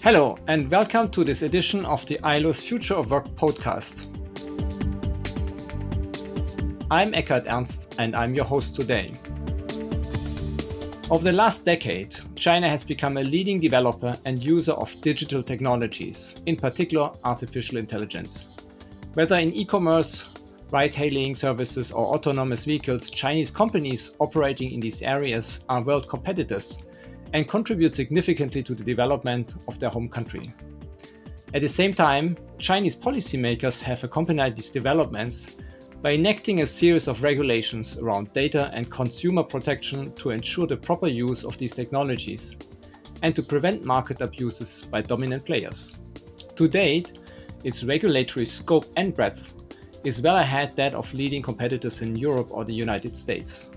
Hello, and welcome to this edition of the ILO's Future of Work podcast. I'm Eckhard Ernst, and I'm your host today. Over the last decade, China has become a leading developer and user of digital technologies, in particular artificial intelligence. Whether in e-commerce, ride-hailing services, or autonomous vehicles, Chinese companies operating in these areas are world competitors and contribute significantly to the development of their home country. At the same time, Chinese policymakers have accompanied these developments by enacting a series of regulations around data and consumer protection to ensure the proper use of these technologies and to prevent market abuses by dominant players. To date, its regulatory scope and breadth is well ahead that of leading competitors in Europe or the United States.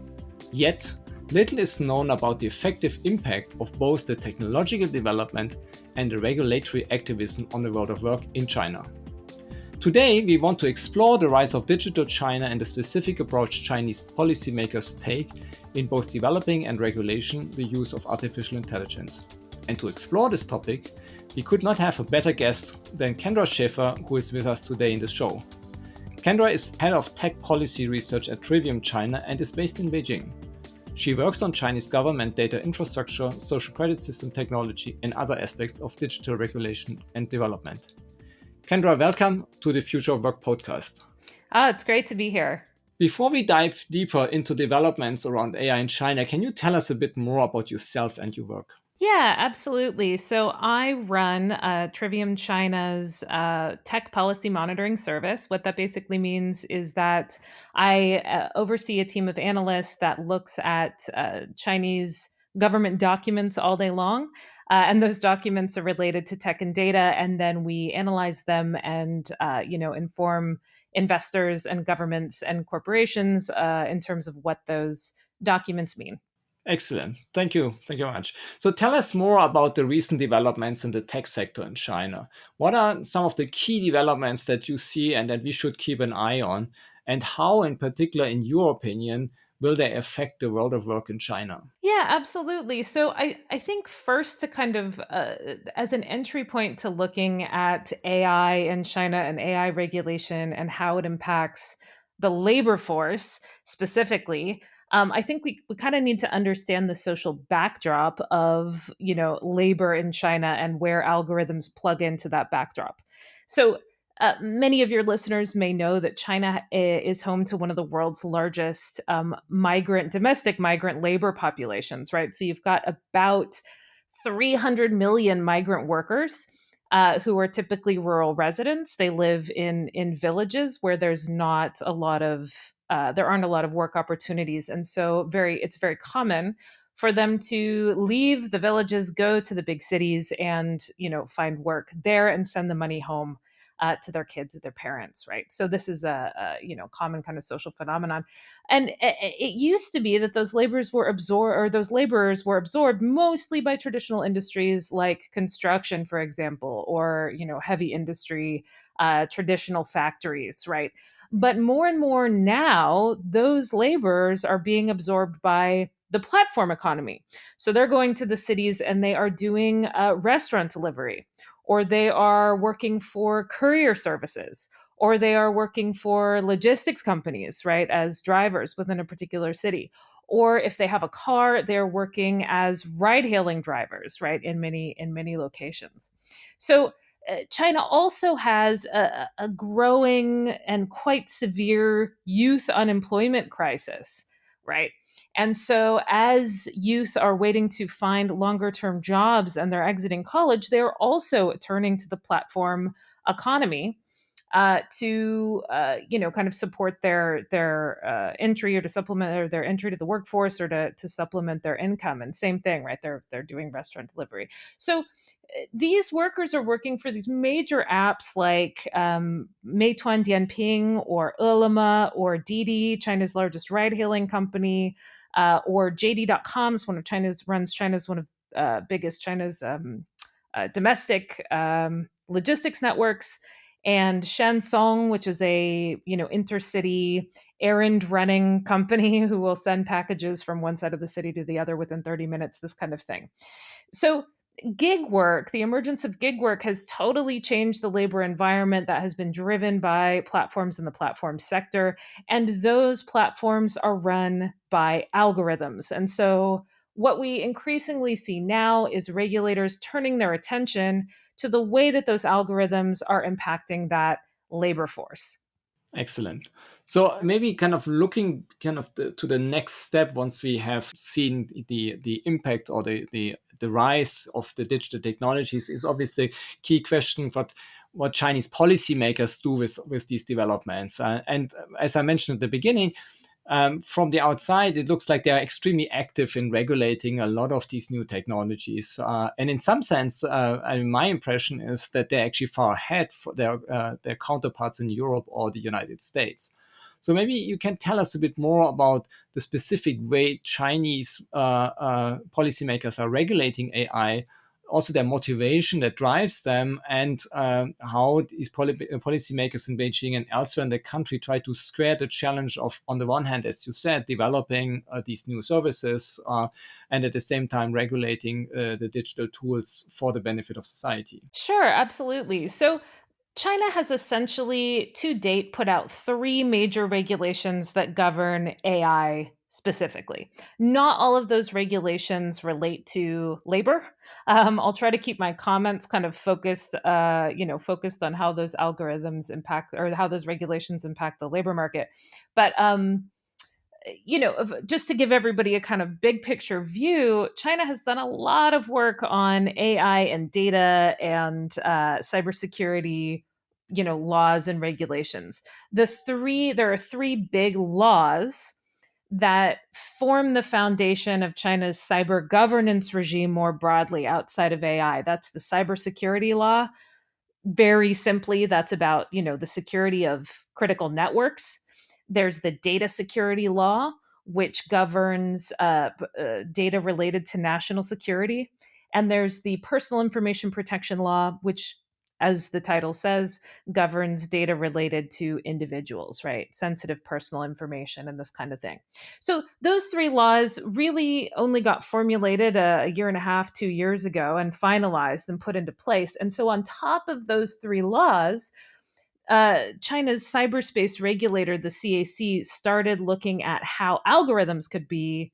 Yet, little is known about the effective impact of both the technological development and the regulatory activism on the world of work in China. Today, we want to explore the rise of digital China and the specific approach Chinese policymakers take in both developing and regulation the use of artificial intelligence. And to explore this topic, we could not have a better guest than Kendra Schäfer, who is with us today in the show. Kendra is head of tech policy research at Trivium China and is based in Beijing. She works on Chinese government data infrastructure, social credit system technology, and other aspects of digital regulation and development. Kendra, welcome to the Future of Work podcast. It's great to be here. Before we dive deeper into developments around AI in China, can you tell us a bit more about yourself and your work? Yeah, absolutely. So I run Trivium China's tech policy monitoring service. What that basically means is that I oversee a team of analysts that looks at Chinese government documents all day long. And those documents are related to tech and data, and then we analyze them and inform investors and governments and corporations in terms of what those documents mean. Excellent. Thank you. Thank you very much. So tell us more about the recent developments in the tech sector in China. What are some of the key developments that you see and that we should keep an eye on? And how, in particular, in your opinion, will they affect the world of work in China? Yeah, absolutely. So I think first to kind of as an entry point to looking at AI in China and AI regulation and how it impacts the labor force specifically, I think we kind of need to understand the social backdrop of labor in China and where algorithms plug into that backdrop. So many of your listeners may know that China is home to one of the world's largest domestic migrant labor populations, right? So you've got about 300 million migrant workers who are typically rural residents. They live in villages where there aren't a lot of work opportunities, and so it's very common for them to leave the villages, go to the big cities, and find work there and send the money home to their kids or their parents, right? So this is a common kind of social phenomenon, and it used to be that those laborers were absorbed mostly by traditional industries like construction, for example, or heavy industry, traditional factories, right? But more and more now, those laborers are being absorbed by the platform economy. So they're going to the cities and they are doing restaurant delivery, or they are working for courier services, or they are working for logistics companies, right, as drivers within a particular city. Or if they have a car, they're working as ride-hailing drivers, right, in many locations. So China also has a growing and quite severe youth unemployment crisis, right? And so, as youth are waiting to find longer term jobs and they're exiting college, they're also turning to the platform economy to kind of support their entry, or to supplement their entry to the workforce, or to supplement their income. And same thing, right? They're doing restaurant delivery. So these workers are working for these major apps like Meituan Dianping or Ele.me or Didi, China's largest ride-hailing company, or JD.com is runs China's one of China's domestic logistics networks, and Shansong, which is a intercity errand running company who will send packages from one side of the city to the other within 30 minutes, this kind of thing. So gig work, the emergence of gig work has totally changed the labor environment that has been driven by platforms in the platform sector. And those platforms are run by algorithms. And so, what we increasingly see now is regulators turning their attention to the way that those algorithms are impacting that labor force. Excellent. So maybe kind of looking to the next step once we have seen the impact or the rise of the digital technologies is obviously key question what Chinese policymakers do with these developments. And as I mentioned at the beginning, from the outside, it looks like they are extremely active in regulating a lot of these new technologies. And in some sense, my impression is that they're actually far ahead for their counterparts in Europe or the United States. So maybe you can tell us a bit more about the specific way Chinese policymakers are regulating AI, also their motivation that drives them, and how these policymakers in Beijing and elsewhere in the country try to square the challenge of, on the one hand, as you said, developing these new services, and at the same time regulating the digital tools for the benefit of society. Sure, absolutely. So, China has essentially to date put out three major regulations that govern AI specifically. Not all of those regulations relate to labor. I'll try to keep my comments kind of focused, focused on how those algorithms impact or how those regulations impact the labor market. But just to give everybody a kind of big picture view, China has done a lot of work on AI and data and cybersecurity, laws and regulations. There are three big laws that form the foundation of China's cyber governance regime more broadly outside of AI. That's the cybersecurity law. Very simply, that's about, the security of critical networks. There's the data security law, which governs data related to national security. And there's the personal information protection law, which, as the title says, governs data related to individuals, right? Sensitive personal information and this kind of thing. So those three laws really only got formulated a year and a half, 2 years ago, and finalized and put into place. And so, on top of those three laws, China's cyberspace regulator, the CAC, started looking at how algorithms could be,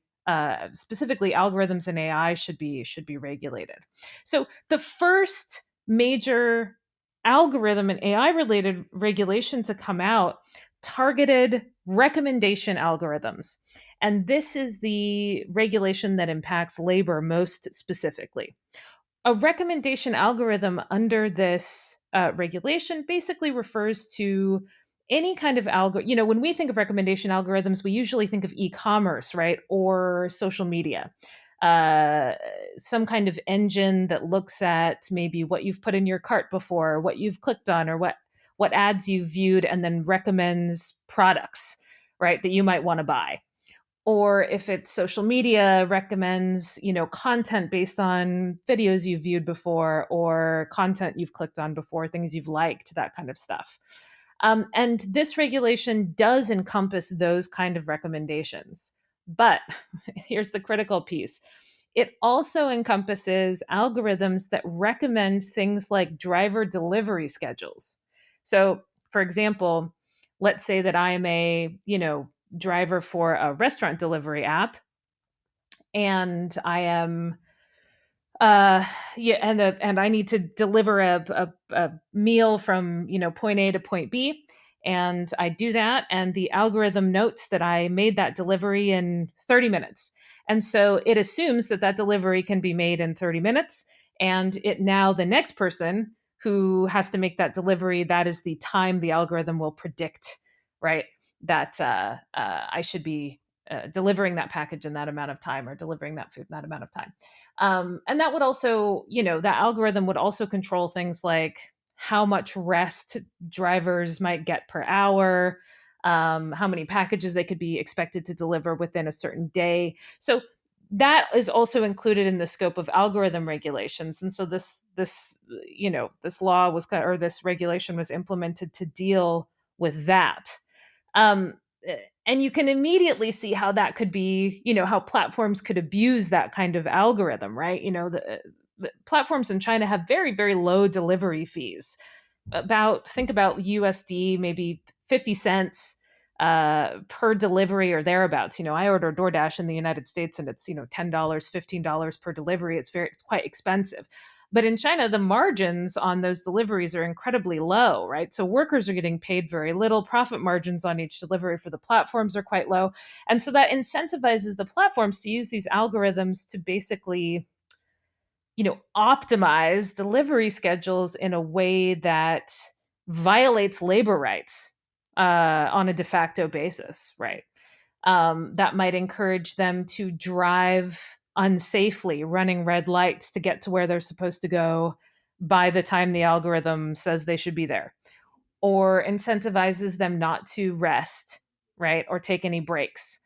specifically algorithms and AI should be regulated. So the first major algorithm and AI related regulation to come out targeted recommendation algorithms. And this is the regulation that impacts labor most specifically. A recommendation algorithm under this regulation basically refers to any kind of algorithm. When we think of recommendation algorithms, we usually think of e-commerce, right, or social media. uh, some kind of engine that looks at maybe what you've put in your cart before, what you've clicked on, or what ads you've viewed, and then recommends products, right, that you might want to buy. Or if it's social media, recommends, content based on videos you've viewed before or content you've clicked on before, things you've liked, that kind of stuff. And this regulation does encompass those kind of recommendations. But here's the critical piece: it also encompasses algorithms that recommend things like driver delivery schedules. So, for example, let's say that I am a, driver for a restaurant delivery app, and I am and I need to deliver a meal from, point A to point B, and I do that, and the algorithm notes that I made that delivery in 30 minutes. And so it assumes that that delivery can be made in 30 minutes, and it now the next person who has to make that delivery, that is the time the algorithm will predict, right, that I should be delivering that package in that amount of time, or delivering that food in that amount of time. And that would also, that algorithm would also control things like how much rest drivers might get per hour, how many packages they could be expected to deliver within a certain day. So that is also included in the scope of algorithm regulations. And so this law was, or this regulation was implemented to deal with that. Um, and you can immediately see how that could be, how platforms could abuse that kind of algorithm, right? the platforms in China have very, very low delivery fees. Think about USD, maybe 50 cents per delivery or thereabouts. I order DoorDash in the United States and it's, $10, $15 per delivery. It's quite expensive. But in China, the margins on those deliveries are incredibly low, right? So workers are getting paid very little. Profit margins on each delivery for the platforms are quite low. And so that incentivizes the platforms to use these algorithms to basically, optimize delivery schedules in a way that violates labor rights on a de facto basis, right? That might encourage them to drive unsafely, running red lights to get to where they're supposed to go by the time the algorithm says they should be there, or incentivizes them not to rest, right? Or take any breaks,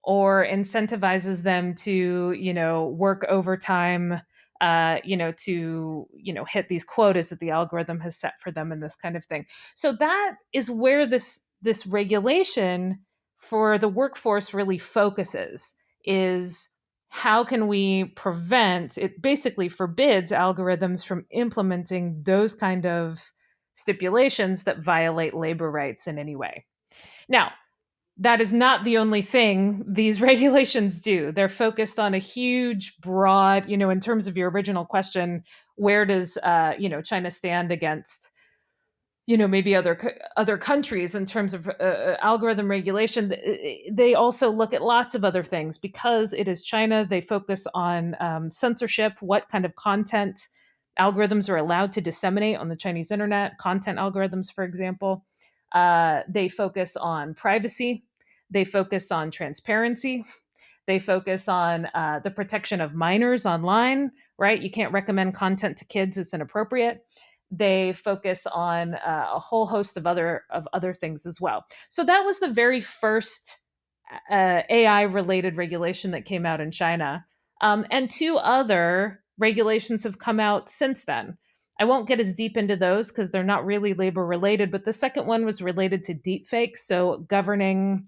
or incentivizes them to, work overtime, to, hit these quotas that the algorithm has set for them and this kind of thing. So that is where this regulation for the workforce really focuses, is how can we prevent it? Basically forbids algorithms from implementing those kind of stipulations that violate labor rights in any way. Now, that is not the only thing these regulations do. They're focused on a huge, broad, in terms of your original question, where does China stand against maybe other countries in terms of algorithm regulation? They also look at lots of other things. Because it is China, they focus on censorship, what kind of content algorithms are allowed to disseminate on the Chinese internet, content algorithms, for example. They focus on privacy. They focus on transparency. They focus on the protection of minors online, right? You can't recommend content to kids; it's inappropriate. They focus on a whole host of other things as well. So that was the very first AI related regulation that came out in China, and two other regulations have come out since then. I won't get as deep into those because they're not really labor related, but the second one was related to deepfakes, so governing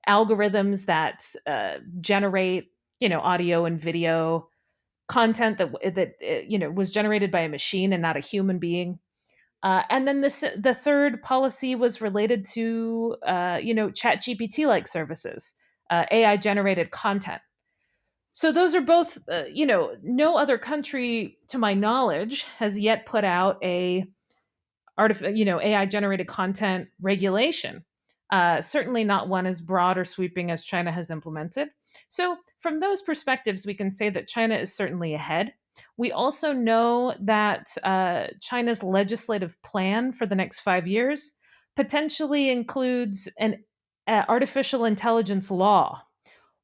algorithms that generate, audio and video content that was generated by a machine and not a human being. And then the third policy was related to, Chat GPT like services, AI generated content. So those are both, no other country, to my knowledge, has yet put out AI generated content regulation. Certainly not one as broad or sweeping as China has implemented. So, from those perspectives, we can say that China is certainly ahead. We also know that China's legislative plan for the next 5 years potentially includes an artificial intelligence law.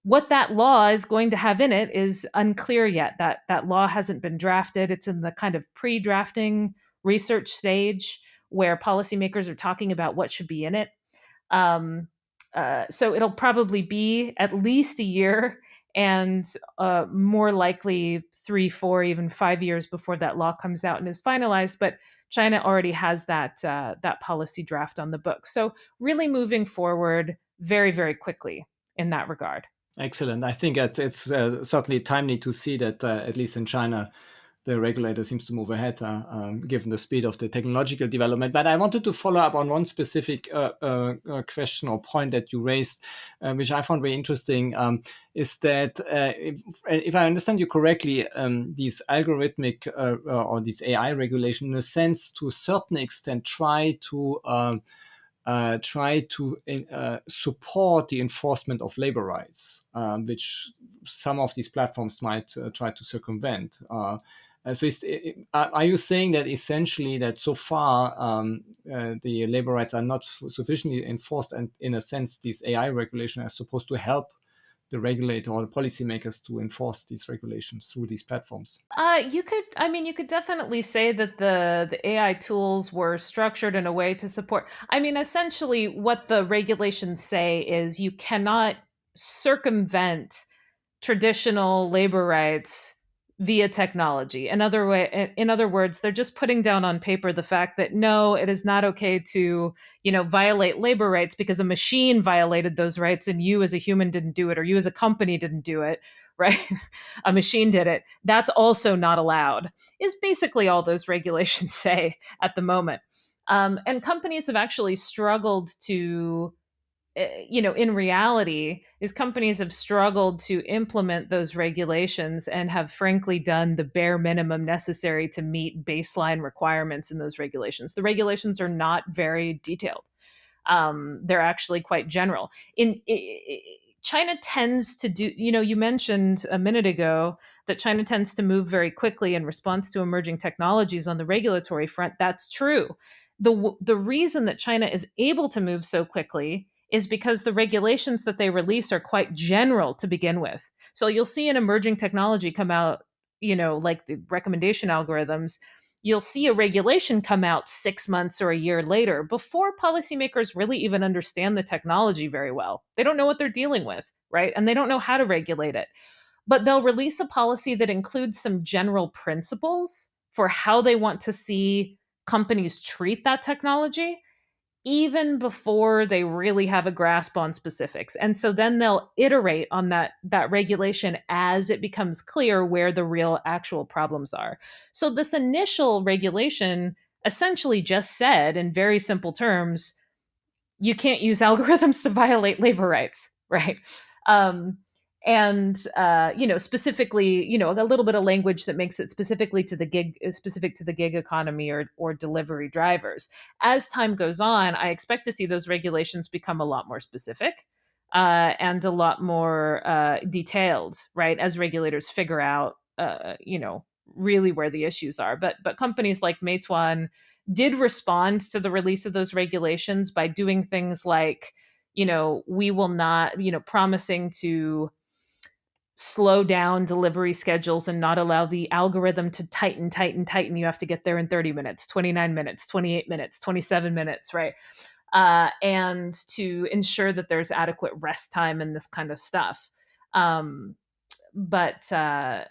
What that law is going to have in it is unclear yet. That law hasn't been drafted. It's in the kind of pre-drafting research stage where policymakers are talking about what should be in it. So it'll probably be at least a year, and more likely 3, 4, even 5 years before that law comes out and is finalized. But China already has that policy draft on the books. So really moving forward very, very quickly in that regard. Excellent. I think it's certainly timely to see that, at least in China, the regulator seems to move ahead, given the speed of the technological development. But I wanted to follow up on one specific question or point that you raised, which I found very interesting, is that if I understand you correctly, these algorithmic or these AI regulation, in a sense, to a certain extent, try to support the enforcement of labor rights, which some of these platforms might try to circumvent. So are you saying that essentially that so far the labor rights are not sufficiently enforced, and in a sense this AI regulation is supposed to help the regulator or the policymakers to enforce these regulations through these platforms? You could definitely say that the AI tools were structured in a way to support. Essentially, what the regulations say is you cannot circumvent traditional labor rights via technology. In other words, they're just putting down on paper the fact that no, it is not okay to, violate labor rights because a machine violated those rights and you as a human didn't do it, or you as a company didn't do it, right? A machine did it. That's also not allowed, is basically all those regulations say at the moment. And companies have actually struggled to, in reality, is companies have struggled to implement those regulations and have frankly done the bare minimum necessary to meet baseline requirements in those regulations. The regulations are not very detailed. They're actually quite general. China tends to do, you mentioned a minute ago that China tends to move very quickly in response to emerging technologies on the regulatory front. That's true. The reason that China is able to move so quickly is because the regulations that they release are quite general to begin with. So you'll see an emerging technology come out, like the recommendation algorithms. You'll see a regulation come out 6 months or a year later before policymakers really even understand the technology very well. They don't know what they're dealing with, right? And they don't know how to regulate it. But they'll release a policy that includes some general principles for how they want to see companies treat that technology even before they really have a grasp on specifics. And so then they'll iterate on that regulation as it becomes clear where the real actual problems are. So this initial regulation essentially just said in very simple terms, you can't use algorithms to violate labor rights, right? Um, and specifically, a little bit of language that makes it specific to the gig economy or delivery drivers. As time goes on, I expect to see those regulations become a lot more specific and a lot more detailed, right? As regulators figure out, really where the issues are. But companies like Meituan did respond to the release of those regulations by doing things like, we will not, promising to slow down delivery schedules and not allow the algorithm to tighten. You have to get there in 30 minutes, 29 minutes, 28 minutes, 27 minutes, right? And to ensure that there's adequate rest time and this kind of stuff. But there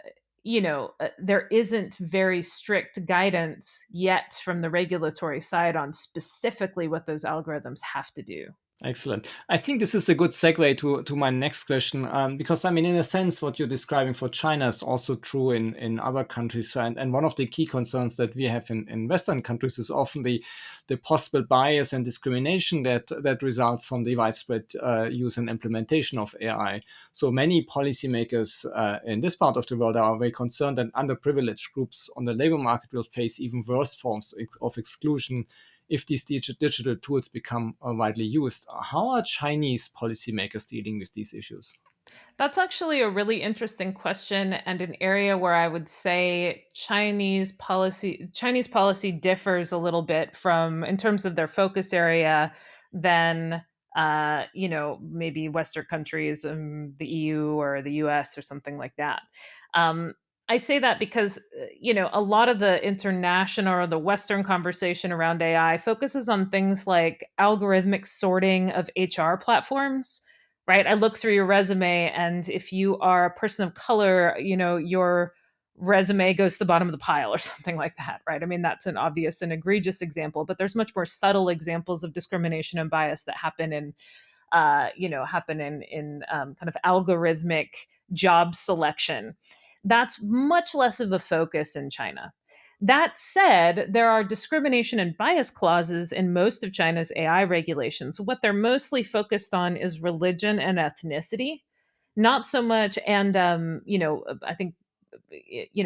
isn't very strict guidance yet from the regulatory side on specifically what those algorithms have to do. Excellent. I think this is a good segue to my next question, because I mean, in a sense, what you're describing for China is also true in other countries. And one of the key concerns that we have in Western countries is often the possible bias and discrimination that results from the widespread use and implementation of AI. So many policymakers in this part of the world are very concerned that underprivileged groups on the labor market will face even worse forms of exclusion if these digital tools become widely used. How are Chinese policymakers dealing with these issues? That's actually a really interesting question and an area where I would say Chinese policy differs a little bit from in terms of their focus area than maybe Western countries, the EU or the US or something like that. Um, I say that because a lot of the international or the Western conversation around AI focuses on things like algorithmic sorting of HR platforms, right? I look through your resume, and if you are a person of color, your resume goes to the bottom of the pile or something like that, right? I mean, that's an obvious and egregious example, but there's much more subtle examples of discrimination and bias that happen in kind of algorithmic job selection. That's much less of a focus in China. That said, there are discrimination and bias clauses in most of China's AI regulations. What they're mostly focused on is religion and ethnicity, not so much, and I think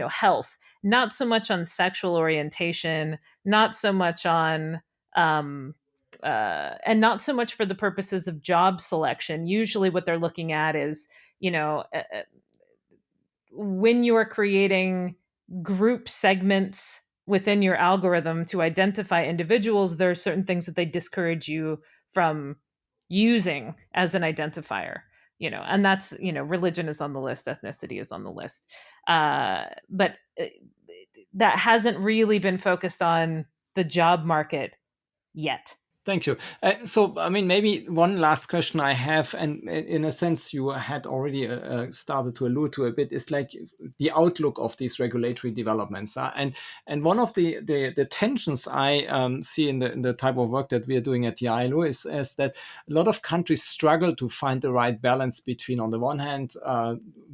health, not so much on sexual orientation, not so much on and not so much for the purposes of job selection. Usually, what they're looking at is, when you are creating group segments within your algorithm to identify individuals, there are certain things that they discourage you from using as an identifier. And that's, religion is on the list, ethnicity is on the list. But that hasn't really been focused on the job market yet. Thank you. So, I mean, maybe one last question I have, and in a sense, you had already started to allude to a bit, is like the outlook of these regulatory developments. And one of the tensions I see in the type of work that we are doing at the ILO is that a lot of countries struggle to find the right balance between, on the one hand,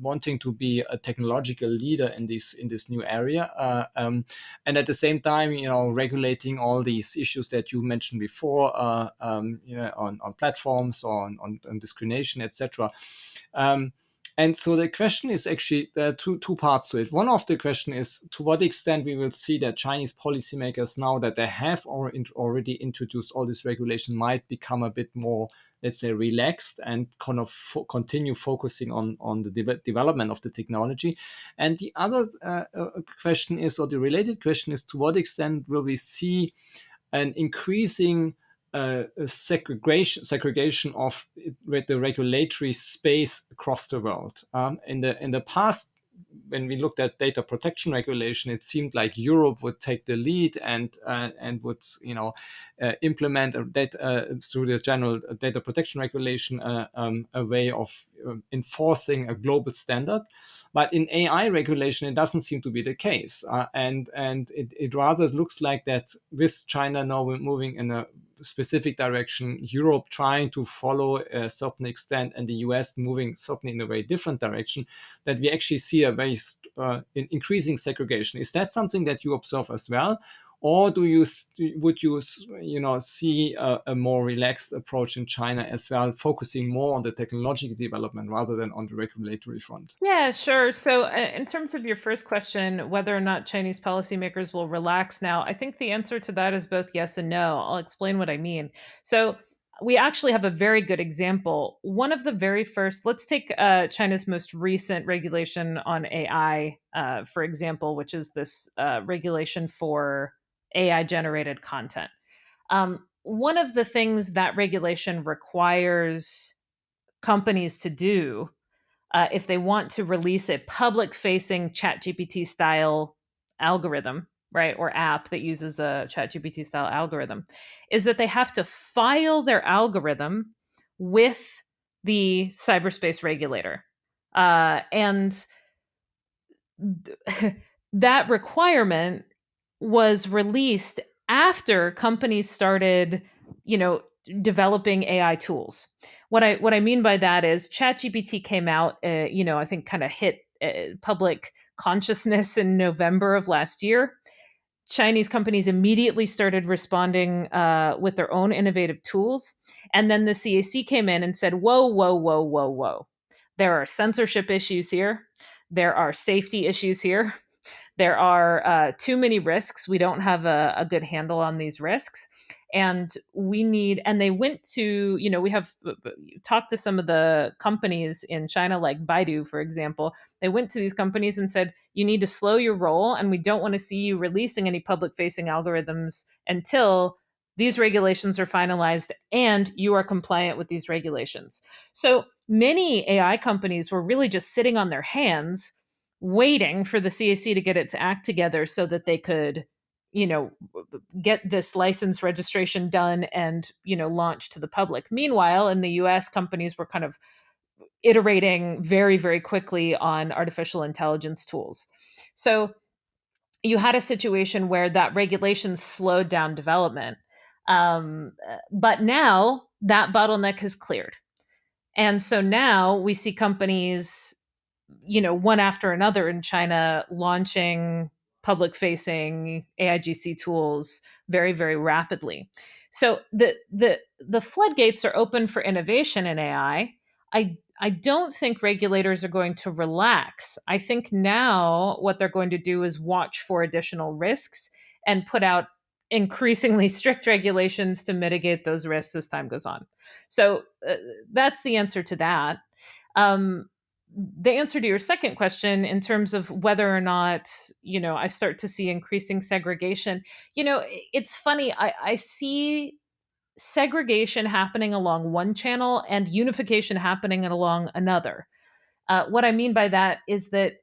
wanting to be a technological leader in this new area, and at the same time, regulating all these issues that you mentioned before, on platforms, on discrimination, etc. Um, and so the question is actually, there are two parts to it. One of the question is, to what extent we will see that Chinese policymakers, now that they have already introduced all this regulation, might become a bit more, let's say, relaxed and kind of continue focusing on the development of the technology. And the other question is, or the related question is, to what extent will we see an increasing segregation of the regulatory space across the world. In the past, when we looked at data protection regulation, it seemed like Europe would take the lead and would implement through the general data protection regulation a way of enforcing a global standard. But in AI regulation, it doesn't seem to be the case, and it rather looks like that with China now moving in a specific direction, Europe trying to follow a certain extent, and the US moving certainly in a very different direction, that we actually see a very increasing segregation. Is that something that you observe as well? Or would you see a more relaxed approach in China as well, focusing more on the technological development rather than on the regulatory front? Yeah, sure. So, in terms of your first question, whether or not Chinese policymakers will relax now, I think the answer to that is both yes and no. I'll explain what I mean. So, we actually have a very good example. One of the very first, let's take China's most recent regulation on AI, for example, which is this regulation for AI generated content. One of the things that regulation requires companies to do, if they want to release a public facing ChatGPT style algorithm, right, or app that uses a ChatGPT style algorithm, is that they have to file their algorithm with the cyberspace regulator. And that requirement was released after companies started, you know, developing AI tools. What I mean by that is ChatGPT came out, I think kind of hit public consciousness in November of last year. Chinese companies immediately started responding with their own innovative tools, and then the CAC came in and said, "Whoa, whoa, whoa, whoa, whoa! There are censorship issues here. There are safety issues here. There are too many risks. We don't have a good handle on these risks. And they went to, we have talked to some of the companies in China, like Baidu, for example. They went to these companies and said, you need to slow your roll, and we don't want to see you releasing any public facing algorithms until these regulations are finalized and you are compliant with these regulations. So many AI companies were really just sitting on their hands waiting for the CAC to get its act together so that they could, you know, get this license registration done and, launch to the public. Meanwhile, in the US, companies were kind of iterating very, very quickly on artificial intelligence tools. So you had a situation where that regulation slowed down development. But now that bottleneck has cleared. And so now we see companies, one after another in China launching public facing AIGC tools very, very rapidly. So the floodgates are open for innovation in AI. I don't think regulators are going to relax. I think now what they're going to do is watch for additional risks and put out increasingly strict regulations to mitigate those risks as time goes on. So that's the answer to that. Um, the answer to your second question, in terms of whether or not, I start to see increasing segregation, it's funny. I see segregation happening along one channel and unification happening along another. What I mean by that is that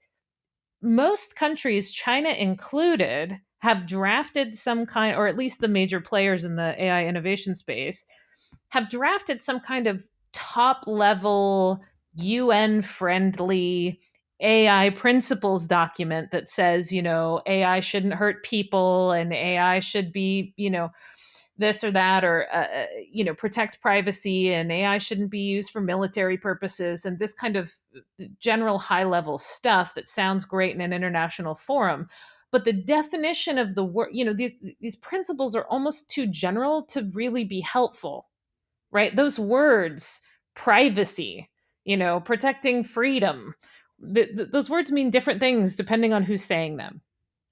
most countries, China included, have drafted some kind, or at least the major players in the AI innovation space, have drafted some kind of top level UN friendly AI principles document that says, AI shouldn't hurt people and AI should be, this or that, or protect privacy, and AI shouldn't be used for military purposes, and this kind of general high level stuff that sounds great in an international forum. But the definition of the word, these principles are almost too general to really be helpful, right? Those words, privacy, protecting freedom, those words mean different things depending on who's saying them,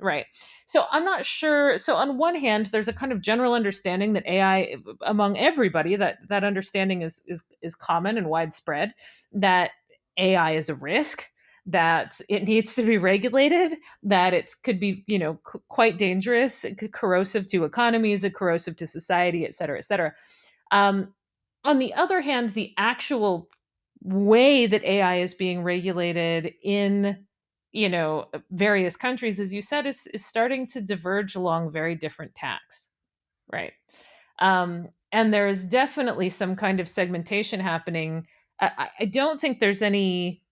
right? So I'm not sure. So on one hand, there's a kind of general understanding that AI, among everybody, that understanding is common and widespread, that AI is a risk, that it needs to be regulated, that it could be, quite dangerous, corrosive to economies, corrosive to society, et cetera, et cetera. On the other hand, the actual way that AI is being regulated in various countries, as you said, is starting to diverge along very different tacks, right? And there is definitely some kind of segmentation happening. I don't think there's any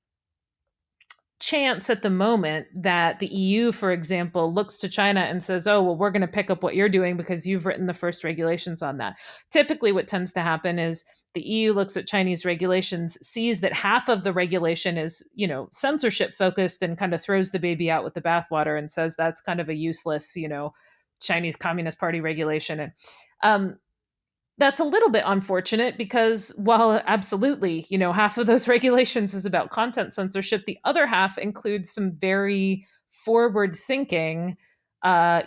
chance at the moment that the EU, for example, looks to China and says, oh, well, we're going to pick up what you're doing because you've written the first regulations on that. Typically, what tends to happen is the EU looks at Chinese regulations, sees that half of the regulation is, censorship focused, and kind of throws the baby out with the bathwater and says that's kind of a useless, Chinese Communist Party regulation. And that's a little bit unfortunate because while absolutely, half of those regulations is about content censorship, the other half includes some very forward thinking,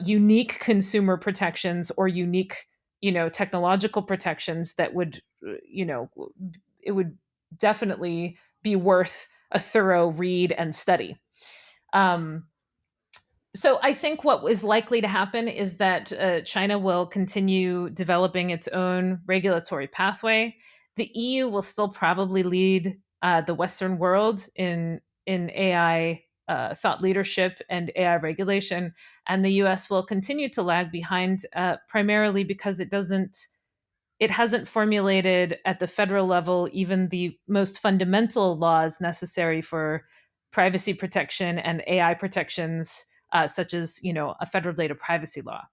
unique consumer protections or unique, technological protections that would, it would definitely be worth a thorough read and study. So I think what is likely to happen is that China will continue developing its own regulatory pathway. The EU will still probably lead the Western world in AI thought leadership and AI regulation, and the US will continue to lag behind, primarily because it hasn't formulated at the federal level even the most fundamental laws necessary for privacy protection and AI protections, such as a federal data privacy law.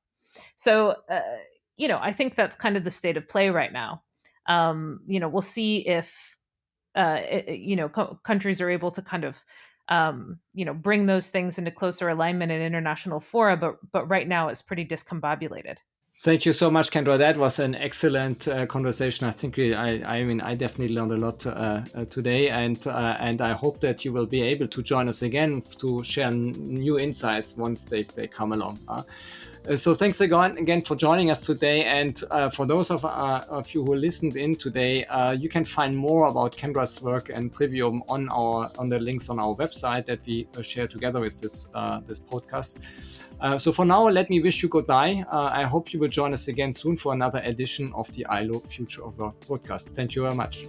So I think that's kind of the state of play right now. We'll see if countries are able to kind of bring those things into closer alignment in international fora, but right now it's pretty discombobulated. Thank you so much, Kendra. That was an excellent conversation. I think I definitely learned a lot today, and I hope that you will be able to join us again to share new insights once they come along. So thanks again for joining us today, and for those of you who listened in today, you can find more about Kendra's work and Trivium on the links on our website that we share together with this podcast. So for now, let me wish you goodbye. I hope you will join us again soon for another edition of the ILO Future of Work podcast. Thank you very much.